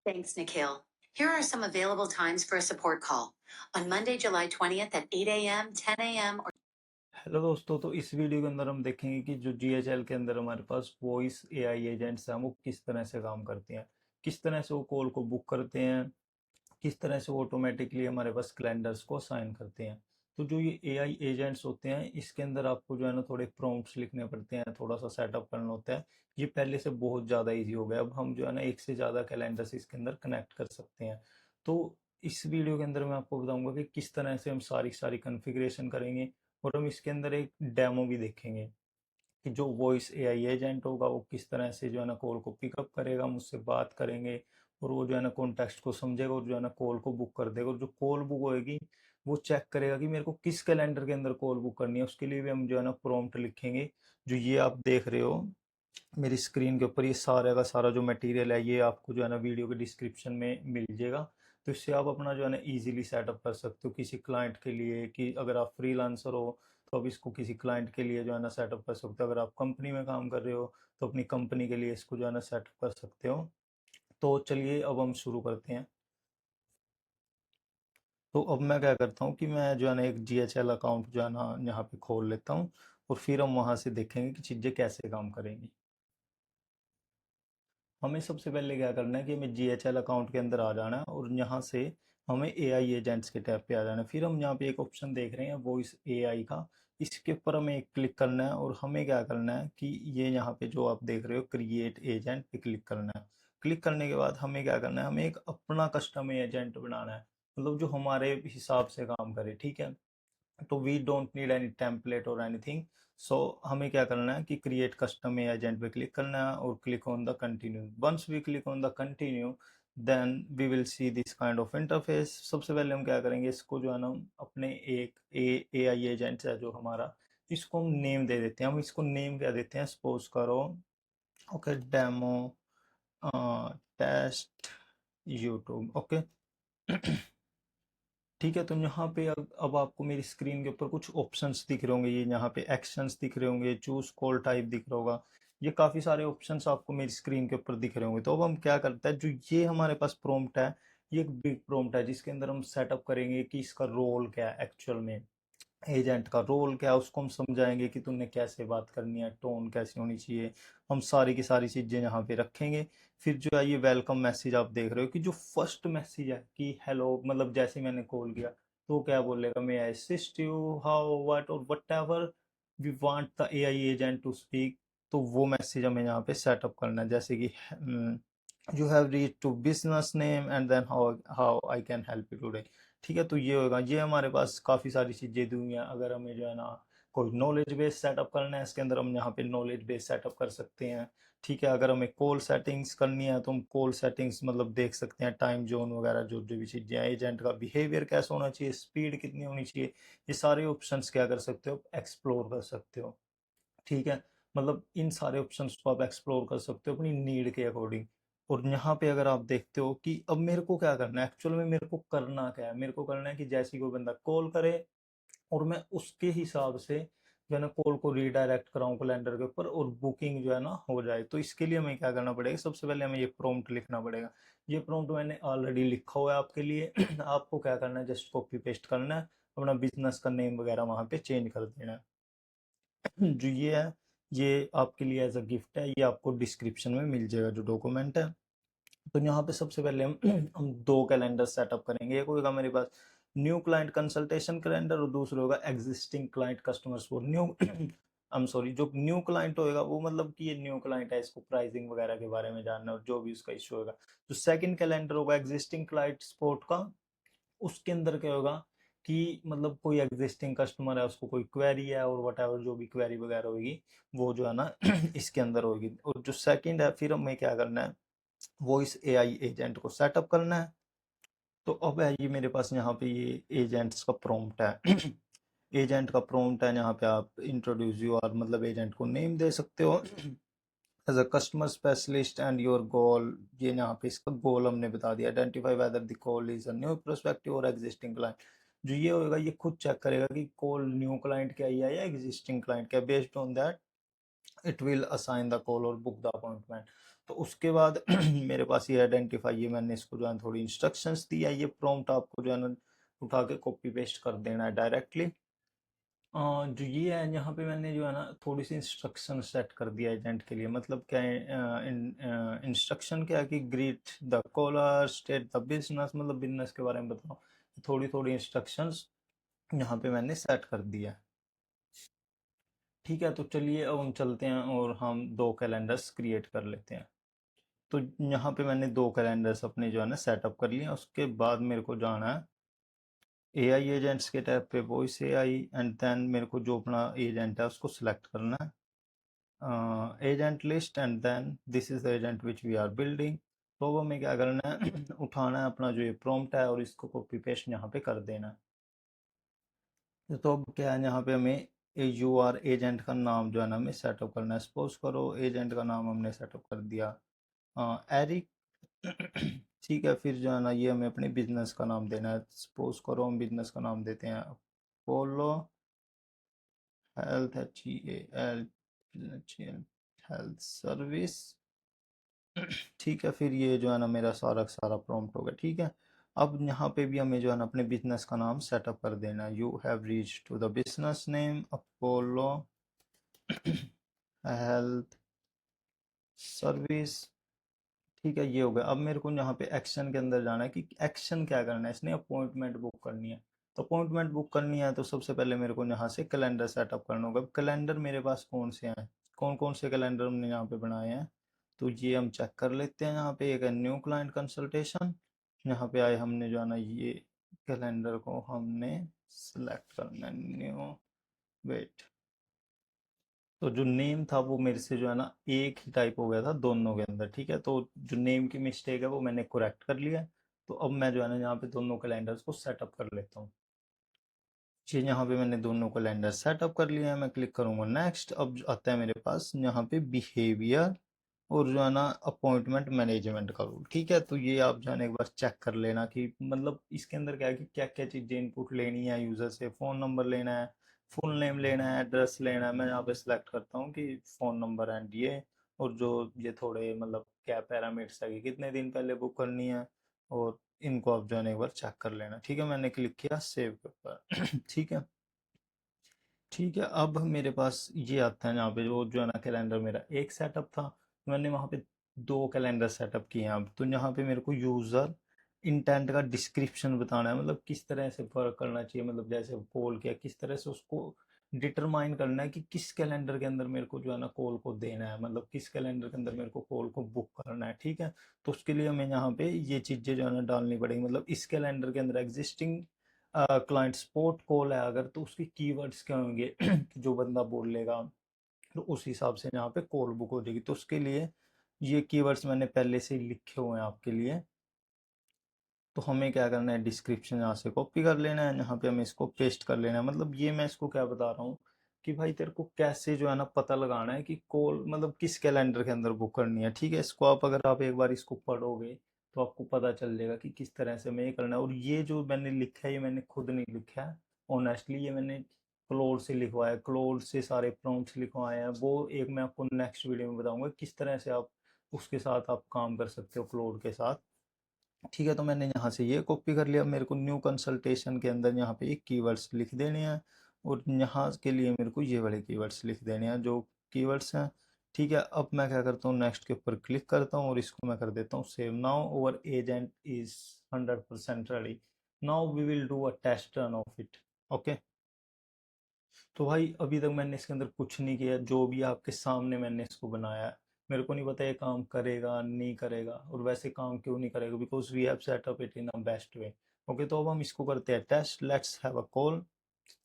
Thanks, Nikhil. Here are some available times for a support call. On Monday, July 20th at 8 a.m., 10 a.m., or hello दोस्तों, तो इस video के अंदर हम देखेंगे कि जो जीएचएल के अंदर हमारे पास वॉइस एआई एजेंट्स हैं वो किस तरह से काम करते हैं, किस तरह से वो कॉल को बुक करते हैं, किस तरह से वो ऑटोमेटिकली हमारे पास कैलेंडर्स को असाइन करते हैं। तो जो ये एआई एजेंट्स होते हैं इसके अंदर आपको जो है ना थोड़े प्रॉम्प्ट्स लिखने पड़ते हैं, थोड़ा सा सेटअप करना होता है। ये पहले से बहुत ज़्यादा इजी हो गया, अब हम जो है ना एक से ज़्यादा कैलेंडर्स इसके अंदर कनेक्ट कर सकते हैं। तो इस वीडियो के अंदर मैं आपको बताऊंगा कि किस तरह से हम सारी सारी कॉन्फ़िगरेशन करेंगे, और हम इसके अंदर एक डेमो भी देखेंगे कि जो वॉइस एआई एजेंट होगा वो किस तरह से जो है ना कॉल को पिकअप करेगा, मुझसे बात करेंगे, और वो जो है ना कॉन्टेक्स्ट को समझेगा और जो है ना कॉल को बुक कर देगा। और जो कॉल बुक होएगी वो चेक करेगा कि मेरे को किस कैलेंडर के अंदर कॉल बुक करनी है। उसके लिए भी हम जो है ना प्रॉम्प्ट लिखेंगे। जो ये आप देख रहे हो मेरी स्क्रीन के ऊपर, ये सारा का सारा जो मटेरियल है ये आपको जो है ना वीडियो के डिस्क्रिप्शन में मिल जाएगा। तो इससे आप अपना जो है ना इजीली सेटअप कर सकते हो किसी क्लाइंट के लिए, कि अगर आप फ्रीलांसर हो तो आप इसको किसी क्लाइंट के लिए जो है ना सेटअप कर सकते हो। अगर आप कंपनी में काम कर रहे हो तो अपनी कंपनी के लिए इसको जो है ना सेटअप कर सकते हो। तो चलिए अब हम शुरू करते हैं। तो अब मैं क्या करता हूँ कि मैं जो है ना एक जीएचएल अकाउंट जो है ना यहाँ पे खोल लेता हूँ, और फिर हम वहाँ से देखेंगे कि चीज़ें कैसे काम करेंगी। हमें सबसे पहले क्या करना है कि हमें जीएचएल अकाउंट के अंदर आ जाना है, और यहाँ से हमें एआई एजेंट्स के टैब पे आ जाना है। फिर हम यहाँ पे एक ऑप्शन देख रहे हैं वॉइस एआई का, इसके ऊपर हमें एक क्लिक करना है, और हमें क्या करना है कि ये यहाँ पे जो आप देख रहे हो क्रिएट एजेंट पे क्लिक करना है। क्लिक करने के बाद हमें क्या करना है, हमें एक अपना कस्टम एजेंट बनाना है, मतलब जो हमारे हिसाब से काम करे, ठीक है। तो we don't need any template और एनीथिंग। सो हमें क्या करना है कि क्रिएट कस्टम एजेंट पे क्लिक करना है और click on the continue. Once we click on the continue then we will see this kind of interface. सबसे पहले हम क्या करेंगे, इसको जो है ना अपने एक ए आई एजेंट है जो हमारा, इसको हम नेम दे देते हैं। हम इसको नेम क्या देते हैं, सपोज करो okay demo test YouTube, okay. ठीक है। तो यहाँ पे अब आपको मेरी स्क्रीन के ऊपर कुछ ऑप्शंस दिख रहे होंगे, ये यहाँ पे एक्शंस दिख रहे होंगे, चूज कॉल टाइप दिख रहा होगा, ये काफ़ी सारे ऑप्शंस आपको मेरी स्क्रीन के ऊपर दिख रहे होंगे। तो अब हम क्या करते हैं, जो ये हमारे पास प्रॉम्प्ट है ये एक बिग प्रॉम्प्ट है जिसके अंदर हम सेटअप करेंगे कि इसका रोल क्या है, एक्चुअल में एजेंट का रोल क्या है उसको हम समझाएंगे कि तुमने कैसे बात करनी है, टोन कैसी होनी चाहिए, हम सारी की सारी चीज़ें यहाँ पे रखेंगे। फिर जो है ये वेलकम मैसेज आप देख रहे हो कि जो फर्स्ट मैसेज है कि हेलो, मतलब जैसे ही मैंने कॉल किया तो क्या बोलेगा, may I assist you, how what और whatever we want the AI agent to speak. तो वो मैसेज हमें यहाँ पे सेटअप करना है, जैसे कि you have reach to business name and then how how I can help you today. ठीक है। तो ये होगा, ये हमारे पास काफ़ी सारी चीज़ें दी हुई हैं। अगर हमें जो है ना कोई नॉलेज बेस सेटअप करना है इसके अंदर, हम यहाँ पे नॉलेज बेस सेटअप कर सकते हैं। ठीक है। अगर हमें कॉल सेटिंग्स करनी है तो हम कॉल सेटिंग्स मतलब देख सकते हैं, टाइम जोन वगैरह जो जो भी चीज़ें हैं, एजेंट का बिहेवियर कैसा होना चाहिए, स्पीड कितनी होनी चाहिए, ये सारे ऑप्शंस क्या कर सकते हो, एक्सप्लोर कर सकते हो। ठीक है। मतलब इन सारे ऑप्शंस को आप एक्सप्लोर कर सकते हो अपनी नीड के अकॉर्डिंग। और यहाँ पे अगर आप देखते हो कि अब मेरे को क्या करना है, एक्चुअल में मेरे को करना क्या है, मेरे को करना है कि जैसे ही कोई बंदा कॉल करे और मैं उसके हिसाब से जो है ना कॉल को रीडायरेक्ट कराऊं कैलेंडर के ऊपर, और बुकिंग जो है ना हो जाए। तो इसके लिए हमें क्या करना पड़ेगा, सबसे पहले हमें ये प्रॉम्प्ट लिखना पड़ेगा। ये प्रॉम्प्ट मैंने ऑलरेडी लिखा हुआ है आपके लिए आपको क्या करना है, जस्ट कॉपी पेस्ट करना है, अपना बिजनेस का नेम वगैरह वहाँ पे चेंज कर देना है। जो ये है ये आपके लिए एज अ गिफ्ट है, ये आपको डिस्क्रिप्शन में मिल जाएगा जो डॉक्यूमेंट है। तो यहाँ पे सबसे पहले हम हम दो कैलेंडर सेटअप करेंगे। एक होगा मेरे पास न्यू क्लाइंट कंसल्टेशन कैलेंडर, और दूसरा होगा existing client customers for new I am sorry, जो न्यू क्लाइंट होएगा वो मतलब कि ये न्यू क्लाइंट है, इसको प्राइसिंग वगैरह के बारे में जानना और जो भी उसका इशू होगा। जो सेकंड कैलेंडर होगा एग्जिस्टिंग क्लाइंट सपोर्ट का, उसके अंदर क्या होगा कि मतलब कोई एग्जिस्टिंग कस्टमर है उसको कोई क्वेरी है और वट एवर जो भी क्वेरी वगैरह होगी वो जो है ना इसके अंदर होगी। और जो सेकंड है फिर हमें क्या करना है, वॉइस एआई एजेंट को सेटअप करना है। तो अब है ये मेरे पास यहाँ पे ये एजेंट्स का प्रॉम्प्ट है एजेंट का प्रॉम्प्ट है, यहाँ पे आप इंट्रोड्यूस यू और मतलब एजेंट को नेम दे सकते हो as a customer specialist and your goal. ये यहाँ पे इसका गोल हमने बता दिया, identify whether the call is a new prospective और एग्जिस्टिंग क्लाइंट। जो ये होगा ये खुद चेक करेगा कि कॉल न्यू क्लाइंट क्या है या एग्जिस्टिंग क्लाइंट क्या, based on that it will assign the call और बुक द अपॉइंटमेंट। तो उसके बाद मेरे पास ये आइडेंटिफाई, ये मैंने इसको जो है थोड़ी इंस्ट्रक्शंस दी है, ये प्रॉम्प्ट आपको जो है ना उठा के कॉपी पेस्ट कर देना है डायरेक्टली। जो ये है यहाँ पे मैंने जो है ना थोड़ी सी इंस्ट्रक्शन सेट कर दिया एजेंट के लिए। मतलब क्या है, इंस्ट्रक्शन क्या है कि greet the caller, state the business, मतलब बिजनेस के बारे में बताओ। थोड़ी थोड़ी इंस्ट्रक्शंस यहाँ पे मैंने सेट कर दिया है। ठीक है, तो चलिए अब हम चलते हैं और हम दो कैलेंडर्स क्रिएट कर लेते हैं। तो यहाँ पे मैंने दो कैलेंडर्स अपने जो है ना सेटअप कर लिए। उसके बाद मेरे को जाना है एआई एजेंट्स के टैब पे, वॉइस एआई, एंड देन मेरे को जो अपना एजेंट है उसको सिलेक्ट करना है, agent list, and then this is the agent which we are building. तो अब हमें क्या करना है उठाना है अपना जो ये प्रॉम्प्ट है और इसको कॉपी पेस्ट यहाँ पे कर देना है। तो अब क्या है, यहाँ पे हमें यू आर एजेंट का नाम जो है ना हमें सेटअप करना है। सपोज करो एजेंट का नाम हमने सेटअप कर दिया एरिक। ठीक है, फिर जो है ना ये हमें अपने बिजनेस का नाम देना है। सपोज करो हम बिजनेस का नाम देते हैं अपोलो हेल्थ, हेल्थ सर्विस। ठीक है, फिर ये जो है ना मेरा सारा का सारा प्रॉम्प्ट हो गया। ठीक है, अब यहाँ पे भी हमें जो है ना अपने बिजनेस का नाम सेटअप कर देना है। You have reach to the business name Apollo Health Service. ठीक है, ये हो गया। अब मेरे को यहाँ पे एक्शन के अंदर जाना है कि एक्शन क्या करना है। इसने अपॉइंटमेंट बुक करनी है। तो अपॉइंटमेंट बुक करनी है तो सबसे पहले मेरे को यहाँ से कैलेंडर सेटअप करना होगा। कैलेंडर मेरे पास कौन से हैं, कौन कौन से कैलेंडर हमने यहाँ पे बनाए हैं, तो ये हम चेक कर लेते हैं। यहाँ पे एक है न्यू क्लाइंट कंसल्टेशन। यहाँ पे आए हमने जो है ना ये कैलेंडर को हमने सिलेक्ट करना है, न्यू, वेट। तो जो नेम था वो मेरे से जो है ना एक ही टाइप हो गया था दोनों के अंदर। ठीक है, तो जो नेम की मिस्टेक है वो मैंने करेक्ट कर लिया है। तो अब मैं जो है ना यहाँ पे दोनों कैलेंडर्स को सेटअप कर लेता हूँ। जी, यहाँ पे मैंने दोनों कैलेंडर सेटअप कर लिया है। मैं क्लिक करूंगा नेक्स्ट। अब आता है मेरे पास यहाँ पे बिहेवियर और जो है ना अपॉइंटमेंट मैनेजमेंट का रूल। ठीक है, तो ये आप जो है ना एक बार चेक कर लेना कि मतलब इसके अंदर क्या है कि क्या क्या चीज़ें इनपुट लेनी है यूज़र से। फ़ोन नंबर लेना है, फुल नेम लेना है, एड्रेस लेना है। मैं यहाँ पे सिलेक्ट करता हूँ कि फ़ोन नंबर एंड ये, और जो ये थोड़े मतलब क्या पैरामीटर्स है कि कितने दिन पहले बुक करनी है, और इनको आप जो है ना एक बार चेक कर लेना। ठीक है, मैंने क्लिक किया सेव के ऊपर। ठीक है, ठीक है, अब मेरे पास ये आता है यहाँ पे वो जो है ना कैलेंडर मेरा एक सेटअप था, मैंने वहाँ पे दो कैलेंडर सेटअप किए हैं। अब तो यहाँ पे मेरे को यूज़र इंटेंट का डिस्क्रिप्शन बताना है, मतलब किस तरह से वर्क करना चाहिए। मतलब जैसे कॉल किया किस तरह से उसको डिटरमाइन करना है कि किस कैलेंडर के अंदर मेरे को जो है ना कॉल को देना है, मतलब किस कैलेंडर के अंदर मेरे को कॉल को बुक करना है। ठीक है, तो उसके लिए हमें यहाँ पे ये चीज़ें जो है ना डालनी पड़ेगी। मतलब इस कैलेंडर के अंदर एग्जिस्टिंग क्लाइंट सपोर्ट कॉल है अगर, तो उसके कीवर्ड्स क्या होंगे कि जो बंदा बोल लेगा तो उस हिसाब से यहाँ पे कॉल बुक हो जाएगी। तो उसके लिए ये कीवर्ड्स मैंने पहले से ही लिखे हुए हैं आपके लिए। तो हमें क्या करना है, डिस्क्रिप्शन यहाँ से कॉपी कर लेना है, यहाँ पे हमें इसको पेस्ट कर लेना है। मतलब ये मैं इसको क्या बता रहा हूँ कि भाई तेरे को कैसे जो है ना पता लगाना है कि कॉल मतलब किस कैलेंडर के अंदर बुक करनी है। ठीक है, इसको आप अगर आप एक बार इसको पढ़ोगे तो आपको पता चल जाएगा कि किस तरह से हमें ये करना है। और ये जो मैंने लिखा है ये मैंने खुद नहीं लिखा है ऑनेस्टली, ये मैंने क्लोड से लिखवाया, क्लोड से सारे प्रॉम्प्ट्स लिखवाए हैं। वो एक मैं आपको नेक्स्ट वीडियो में बताऊंगा किस तरह से आप उसके साथ आप काम कर सकते हो क्लोड के साथ। ठीक है, तो मैंने यहाँ से ये कॉपी कर लिया। मेरे को न्यू कंसल्टेशन के अंदर यहाँ पे एक कीवर्ड्स लिख देने हैं, और यहाँ के लिए मेरे को ये वाले कीवर्ड्स लिख देने हैं जो कीवर्ड्स हैं। ठीक है, अब मैं क्या करता हूँ, नेक्स्ट के ऊपर क्लिक करता हूँ और इसको मैं कर देता हूँ save. Now over agent is 100% ready. Now we will do a test run of it. Okay, तो भाई अभी तक मैंने इसके अंदर कुछ नहीं किया, जो भी आपके सामने मैंने इसको बनाया है। मेरे को नहीं पता ये काम करेगा नहीं करेगा, और वैसे काम क्यों नहीं करेगा, because we have set up it in a best way. Okay, तो अब हम इसको करते हैं test. Let's have a call,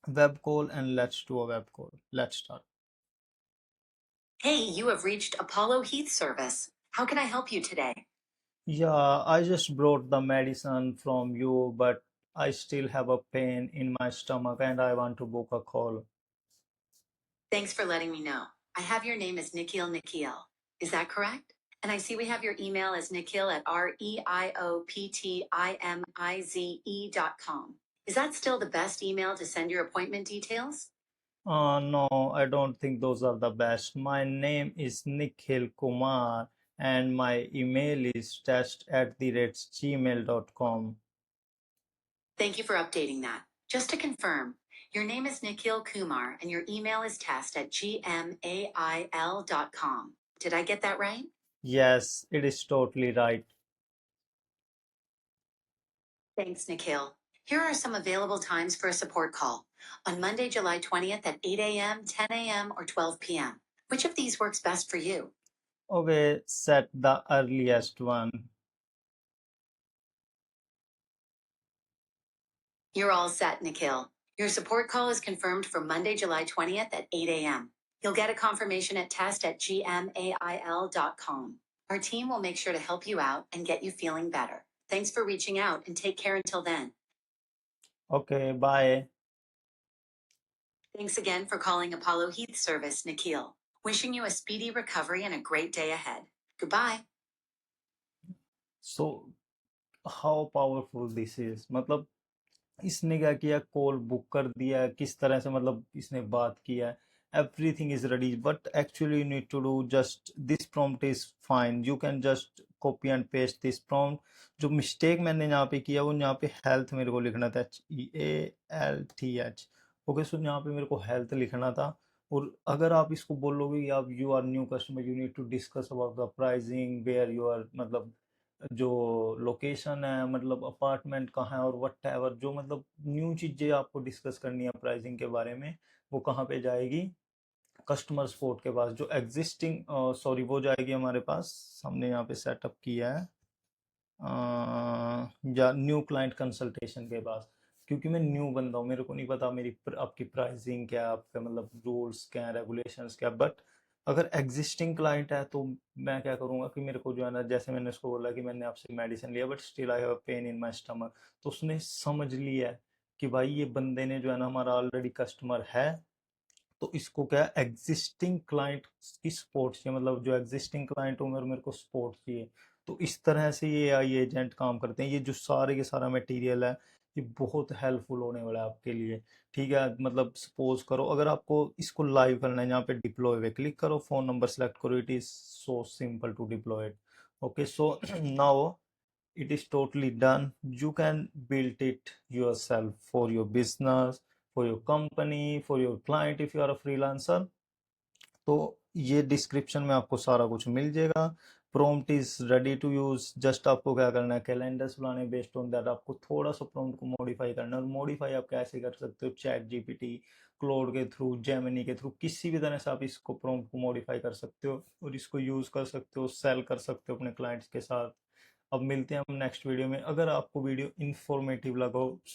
web call, and let's do a web call. Let's start. Hey, you have reached Apollo Heath Service. How can I help you today? Yeah, I just brought the medicine from you, but I still have a pain in my stomach and I want to book a call. Thanks for letting me know. I have your name as Nikhil. Is that correct? And I see we have your email as Nikhil at REIOPTIMIZE.com. Is that still the best email to send your appointment details? No, I don't think those are the best. My name is Nikhil Kumar, and my email is test@gmail.com. Thank you for updating that. Just to confirm, your name is Nikhil Kumar and your email is test@gmail.com. Did I get that right? Yes, it is totally right. Thanks, Nikhil. Here are some available times for a support call. On Monday, July 20th at 8 a.m., 10 a.m., or 12 p.m. Which of these works best for you? Okay, set the earliest one. You're all set, Nikhil. Your support call is confirmed for Monday, July 20th at 8 a.m. You'll get a confirmation at test@gmail.com. Our team will make sure to help you out and get you feeling better. Thanks for reaching out and take care until then. Okay, bye. Thanks again for calling Apollo Heath Service, Nikhil. Wishing you a speedy recovery and a great day ahead. Goodbye. So, how powerful this is? मतलब इसने क्या किया, call book कर दिया, किस तरह से मतलब इसने बात किया, everything is ready, but actually you need to do just this prompt is fine, you can just copy and paste this prompt. जो मिस्टेक मैंने यहाँ पे किया वो यहाँ पे हेल्थ मेरे को लिखना था, HEALTH. ओके, सो यहाँ पे मेरे को हेल्थ लिखना था. और अगर आप इसको बोलोगे कि आप you are new customer, you need to discuss about the pricing, where you are, मतलब जो लोकेशन है, मतलब अपार्टमेंट कहाँ है और वट एवर, जो मतलब न्यू चीज़ें आपको डिस्कस करनी है प्राइसिंग के बारे में, वो कहाँ पे जाएगी? कस्टमर सपोर्ट के पास. जो एग्जिस्टिंग सॉरी, वो जाएगी हमारे पास, हमने यहाँ पे सेटअप किया है या न्यू क्लाइंट कंसल्टेशन के पास. क्योंकि मैं न्यू बंदा हूँ, मेरे को नहीं पता मेरी आपकी प्राइसिंग क्या है, आपके मतलब रूल्स क्या है, रेगुलेशंस क्या, बट अगर एग्जिस्टिंग क्लाइंट है तो मैं क्या करूँगा कि मेरे को जो है ना, जैसे मैंने उसको बोला कि मैंने आपसे मेडिसिन लिया but still I have pain in my stomach, तो उसने समझ लिया है कि भाई ये बंदे ने जो है ना हमारा ऑलरेडी कस्टमर है, तो इसको क्या है, एग्जिस्टिंग क्लाइंट की सपोर्ट चाहिए, मतलब जो एग्जिस्टिंग क्लाइंट होंगे और मेरे को सपोर्ट चाहिए. तो इस तरह से ये AI एजेंट काम करते हैं. ये जो सारे के सारा मटेरियल है, ये बहुत हेल्पफुल होने वाला है आपके लिए. ठीक है, मतलब सपोज करो अगर आपको इसको लाइव करना है, यहाँ पे डिप्लॉय पे क्लिक करो, फोन नंबर सेलेक्ट करो, it is so simple to deploy it. Okay, so now it is totally done. You can build it yourself for your business, for your company, for your client if you are a freelancer. तो ये description में आपको सारा कुछ मिल जाएगा. Prompt is ready to use. Just आपको क्या करना है, कैलेंडर्स बुलाने, बेस्ड ऑन दैट आपको थोड़ा सा प्रॉम्प्ट को मॉडिफाई करना है. और मॉडिफाई आप कैसे कर सकते हो? चैट जीपीटी, क्लोड के थ्रू, जेमिनी के थ्रू, किसी भी तरह से आप इसको प्रॉम्प्ट को मॉडिफाई कर सकते हो और इसको यूज कर सकते हो, सेल कर सकते हो अपने क्लाइंट्स के साथ. अब मिलते हैं हम नेक्स्ट वीडियो में. अगर आपको वीडियो इंफॉर्मेटिव लगा हो